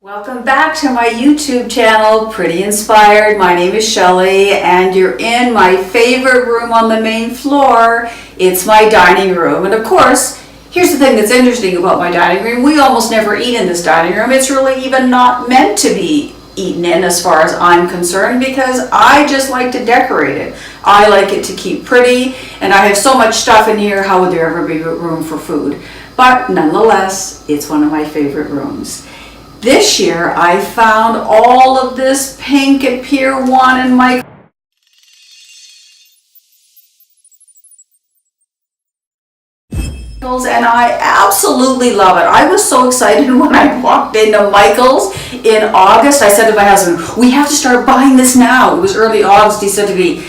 Welcome back to my YouTube channel, Pretty Inspired. My name is Shelley and you're in my favorite room on the main floor. It's my dining room. And of course, here's the thing that's interesting about my dining room. We almost never eat in this dining room. It's really even not meant to be eaten in as far as I'm concerned because I just like to decorate it. I like it to keep pretty and I have so much stuff in here, how would there ever be room for food? But nonetheless, it's one of my favorite rooms. This year, I found all of this pink at Pier 1 and Michael's, and I absolutely love it. I was so excited when I walked into Michael's in August. I said to my husband, we have to start buying this now. It was early August. He said to me,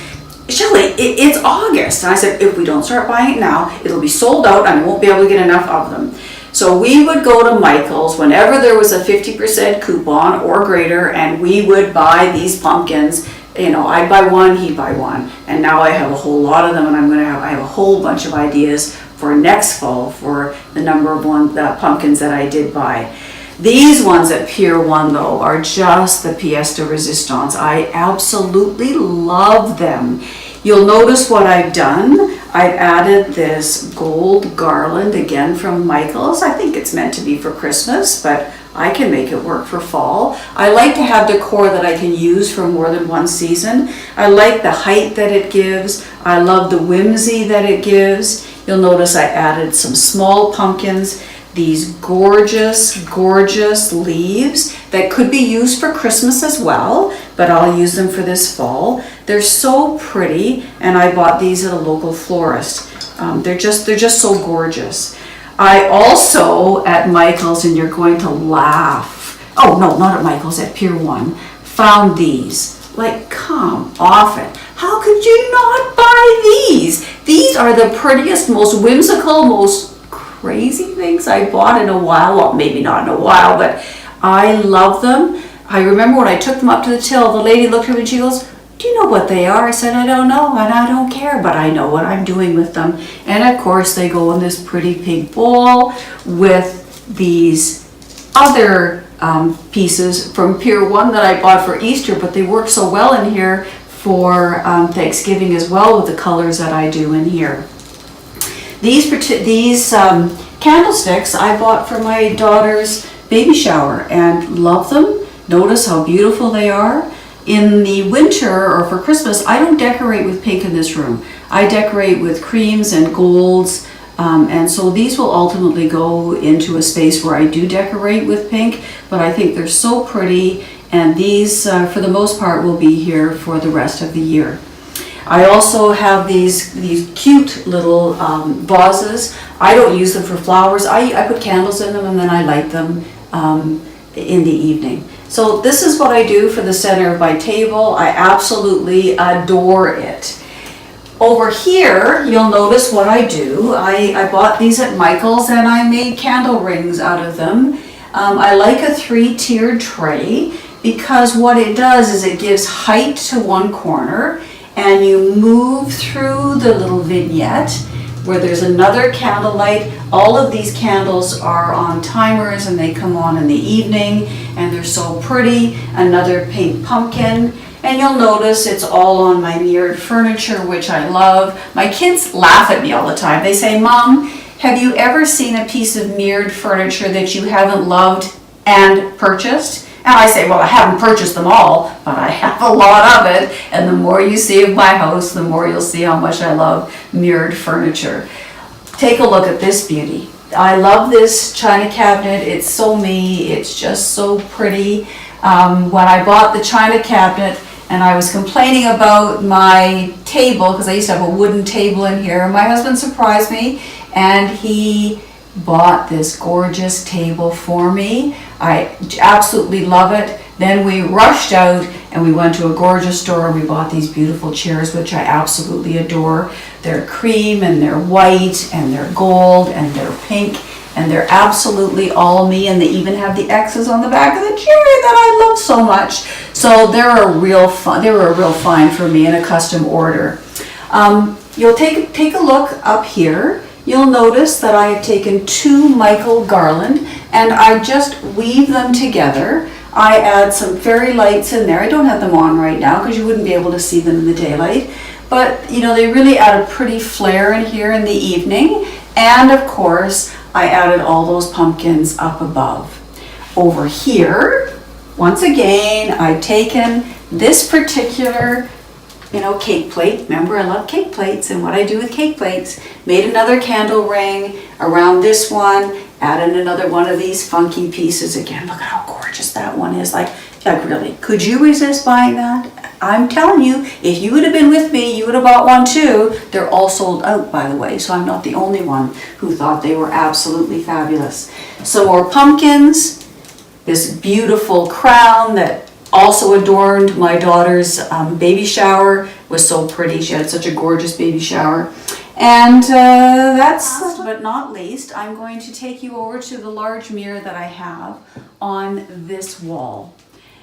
Shelley, it's August. And I said, if we don't start buying it now, it'll be sold out and I won't be able to get enough of them. So we would go to Michael's whenever there was a 50% coupon or greater, and we would buy these pumpkins. You know, I'd buy one, he'd buy one. And now I have a whole lot of them, and I have a whole bunch of ideas for next fall for the number of pumpkins that I did buy. These ones at Pier 1 though are just the pièce de résistance. I absolutely love them. You'll notice what I've done. I've added this gold garland again from Michael's. I think it's meant to be for Christmas, but I can make it work for fall. I like to have decor that I can use for more than one season. I like the height that it gives. I love the whimsy that it gives. You'll notice I added some small pumpkins, these gorgeous, gorgeous leaves that could be used for Christmas as well, but I'll use them for this fall. They're so pretty, and I bought these at a local florist. They're just so gorgeous. I also, at Michael's, and you're going to laugh, oh no, not at Michael's, at Pier 1, found these. Like, come off it. How could you not buy these? These are the prettiest, most whimsical, most crazy things I bought in a while. Well, maybe not in a while, but I love them. I remember when I took them up to the till, the lady looked at me and she goes, do you know what they are? I said, I don't know and I don't care, but I know what I'm doing with them. And of course they go in this pretty pink bowl with these other pieces from Pier 1 that I bought for Easter, but they work so well in here for Thanksgiving as well with the colors that I do in here. These candlesticks I bought for my daughter's baby shower and love them. Notice how beautiful they are. In the winter or for Christmas, I don't decorate with pink in this room. I decorate with creams and golds, and so these will ultimately go into a space where I do decorate with pink, but I think they're so pretty, and these, for the most part, will be here for the rest of the year. I also have these cute little vases. I don't use them for flowers. I put candles in them and then I light them in the evening. So this is what I do for the center of my table. I absolutely adore it. Over here, you'll notice what I do. I bought these at Michael's and I made candle rings out of them. I like a 3-tiered tray because what it does is it gives height to one corner, and you move through the little vignette where there's another candle light. All of these candles are on timers and they come on in the evening and they're so pretty. Another pink pumpkin, and you'll notice it's all on my mirrored furniture, which I love. My kids laugh at me all the time. They say, Mom, have you ever seen a piece of mirrored furniture that you haven't loved and purchased? And I say, well, I haven't purchased them all, but I have a lot of it. And the more you see of my house, the more you'll see how much I love mirrored furniture. Take a look at this beauty. I love this china cabinet. It's so me. It's just so pretty. When I bought the china cabinet and I was complaining about my table, because I used to have a wooden table in here, my husband surprised me and he bought this gorgeous table for me. I absolutely love it. Then we rushed out and we went to a gorgeous store and we bought these beautiful chairs, which I absolutely adore. They're cream and they're white and they're gold and they're pink and they're absolutely all me, and they even have the X's on the back of the chair that I love so much. So they're a real find for me in a custom order. You'll take a look up here. You'll notice that I have taken 2 Michael garland and I just weave them together. I add some fairy lights in there. I don't have them on right now because you wouldn't be able to see them in the daylight. But you know, they really add a pretty flare in here in the evening. And of course, I added all those pumpkins up above. Over here, once again, I've taken this particular, you know, cake plate. Remember, I love cake plates, and what I do with cake plates, made another candle ring around this one, added another one of these funky pieces. Again, look at how gorgeous that one is. Like really, could you resist buying that? I'm telling you, if you would have been with me, you would have bought one too. They're all sold out, by the way, so I'm not the only one who thought they were absolutely fabulous. Some more pumpkins, this beautiful crown that also adorned my daughter's baby shower, was so pretty. She had such a gorgeous baby shower. And that's, last but not least, I'm going to take you over to the large mirror that I have on this wall.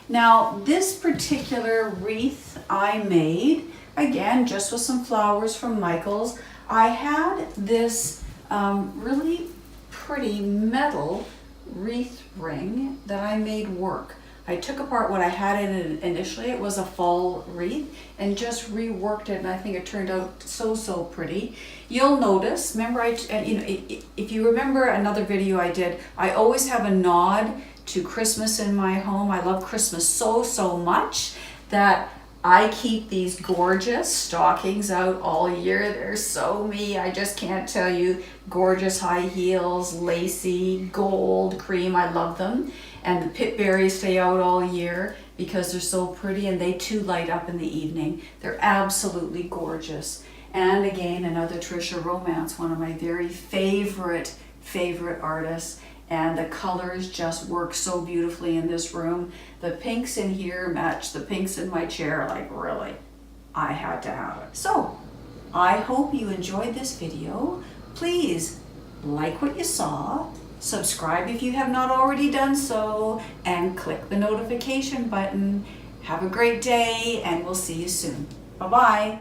Now, this particular wreath I made, again, just with some flowers from Michael's. I had this really pretty metal wreath ring that I made work. I took apart what I had in it initially. It was a fall wreath, and just reworked it, and I think it turned out so pretty. You'll notice, remember, if you remember another video I did, I always have a nod to Christmas in my home. I love Christmas so much that I keep these gorgeous stockings out all year. They're so me, I just can't tell you. Gorgeous high heels, lacy, gold, cream, I love them. And the pit berries stay out all year because they're so pretty, and they too light up in the evening. They're absolutely gorgeous. And again, another Trisha Romance, one of my very favorite artists. And the colors just work so beautifully in this room. The pinks in here match the pinks in my chair. Like, really, I had to have it. So, I hope you enjoyed this video. Please like what you saw, subscribe if you have not already done so, and click the notification button. Have a great day, and we'll see you soon. Bye-bye.